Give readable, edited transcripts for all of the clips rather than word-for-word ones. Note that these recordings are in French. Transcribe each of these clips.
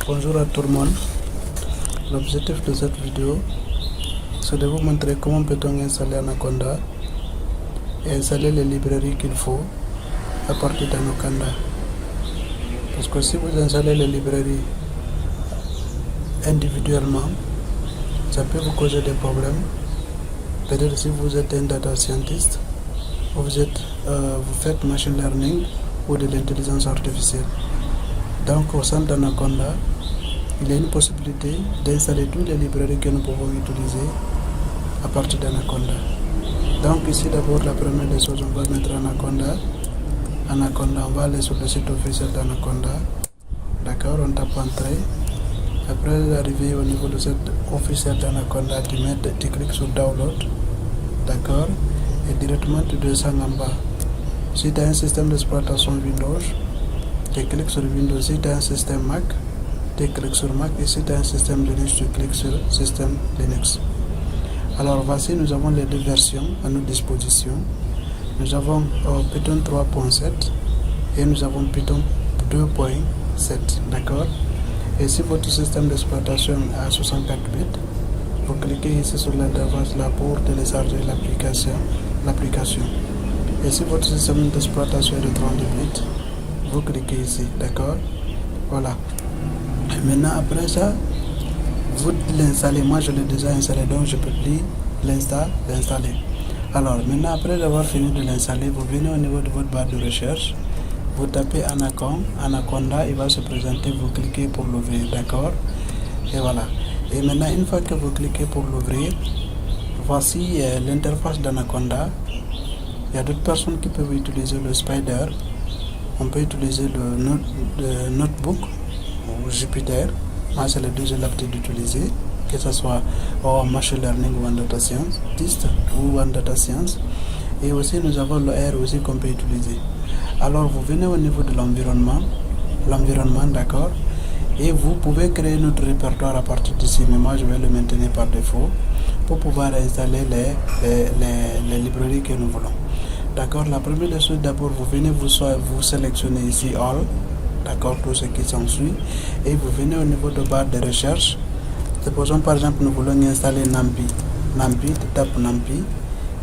Bonjour à tout le monde. L'objectif de cette vidéo, c'est de vous montrer comment peut-on installer Anaconda et installer les librairies qu'il faut à partir d'Anaconda. Parce que si vous installez les librairies individuellement, ça peut vous causer des problèmes. Peut-être si vous êtes un data scientist, ou vous faites machine learning ou de l'intelligence artificielle. Donc au sein d'Anaconda, il y a une possibilité d'installer toutes les librairies que nous pouvons utiliser à partir d'Anaconda. Donc ici d'abord la première des choses, on va mettre Anaconda, on va aller sur le site officiel d'Anaconda. D'accord, on tape entrée. Après arriver au niveau de cette officiel d'Anaconda, tu cliques sur download. D'accord, et directement tu descends en bas. Si tu as un système d'exploitation Windows, tu cliques sur Windows. Si tu as un système Mac, tu cliques sur Mac. Et si tu as un système Linux, tu cliques sur système Linux. Alors voici, nous avons les deux versions à notre disposition. Nous avons Python 3.7 et nous avons Python 2.7. D'accord. Et si votre système d'exploitation est à 64 bits, vous cliquez ici sur l'interface là pour télécharger l'application. Et si votre système d'exploitation est de 32 bits, vous cliquez ici, d'accord. Voilà. Et maintenant après ça, vous l'installez. Moi je l'ai déjà installé, donc je peux plus l'installer. Alors maintenant, après avoir fini de l'installer, vous venez au niveau de votre barre de recherche, vous tapez Anaconda, il va se présenter, vous cliquez pour l'ouvrir, d'accord. Et voilà. Et maintenant, une fois que vous cliquez pour l'ouvrir, voici l'interface d'Anaconda. Il y a d'autres personnes qui peuvent utiliser le Spider. On peut utiliser le notebook ou Jupyter. Moi, c'est les deux que j'ai l'habitude d'utiliser, que ce soit en machine learning ou en data science. Et aussi, nous avons le R aussi qu'on peut utiliser. Alors, vous venez au niveau de l'environnement, d'accord. Et vous pouvez créer notre répertoire à partir d'ici, mais moi je vais le maintenir par défaut pour pouvoir installer les librairies que nous voulons. D'accord, la première des choses, d'abord vous venez vous sélectionnez ici All, d'accord, tout ce qui s'ensuit, et vous venez au niveau de barre de recherche. Supposons par exemple nous voulons installer NumPy, tu tapes NumPy,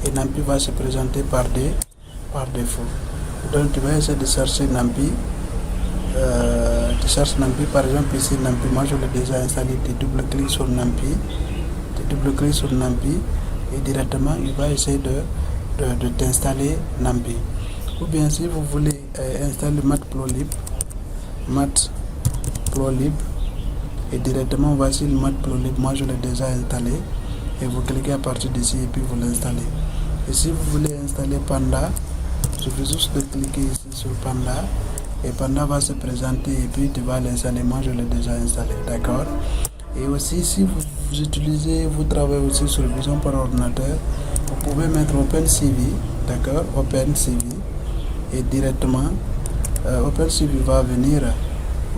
et NumPy va se présenter par défaut. Donc tu vas essayer de chercher NumPy. Tu cherches NumPy, par exemple ici NumPy, moi je l'ai déjà installé, tu double-cliques sur NumPy, et directement il va essayer de t'installer NumPy. Ou bien si vous voulez installer Matplotlib, et directement voici le Matplotlib, moi je l'ai déjà installé, et vous cliquez à partir d'ici et puis vous l'installez. Et si vous voulez installer Panda, je vais juste cliquer ici sur Panda, et Panda va se présenter et puis tu vas l'installer. Moi je l'ai déjà installé, d'accord. Et aussi si vous travaillez aussi sur vision par ordinateur, vous pouvez mettre OpenCV, d'accord, OpenCV, et directement OpenCV va venir,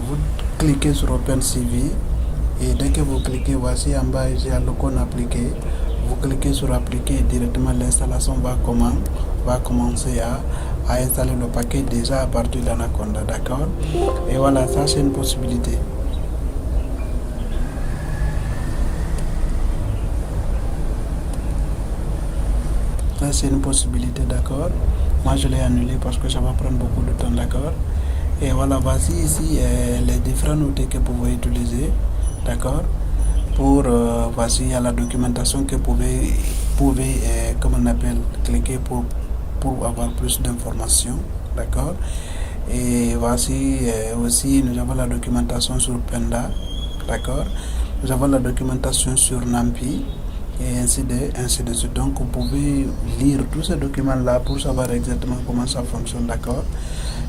vous cliquez sur OpenCV, et dès que vous cliquez, voici en bas il y a l'icône appliqué, vous cliquez sur appliquer et directement l'installation va commencer à installer le paquet déjà à partir d'Anaconda, d'accord. Et voilà, ça c'est une possibilité. Ça c'est une possibilité, d'accord. Moi je l'ai annulé parce que ça va prendre beaucoup de temps, d'accord. Et voilà, voici ici les différents outils que vous pouvez utiliser, d'accord. Pour voici il y a la documentation que vous pouvez comme on appelle, cliquer pour avoir plus d'informations, d'accord. Et voici aussi nous avons la documentation sur Panda, d'accord. Nous avons la documentation sur NumPy et ainsi de suite. Donc vous pouvez lire tous ces documents là pour savoir exactement comment ça fonctionne, d'accord.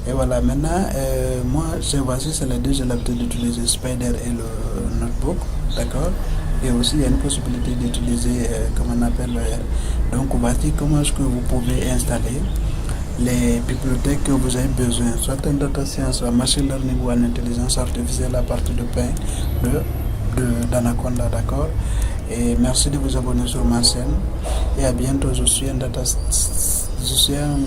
Et voilà, maintenant moi voici c'est les deux, j'ai l'habitude d'utiliser Spider et le notebook, d'accord. Et aussi il y a une possibilité d'utiliser comme on appelle le R. Donc voici comment est-ce que vous pouvez installer les bibliothèques que vous avez besoin, soit en data science, en machine learning ou en intelligence artificielle à partir d'Anaconda, d'accord. Et merci de vous abonner sur ma chaîne et à bientôt. Je suis un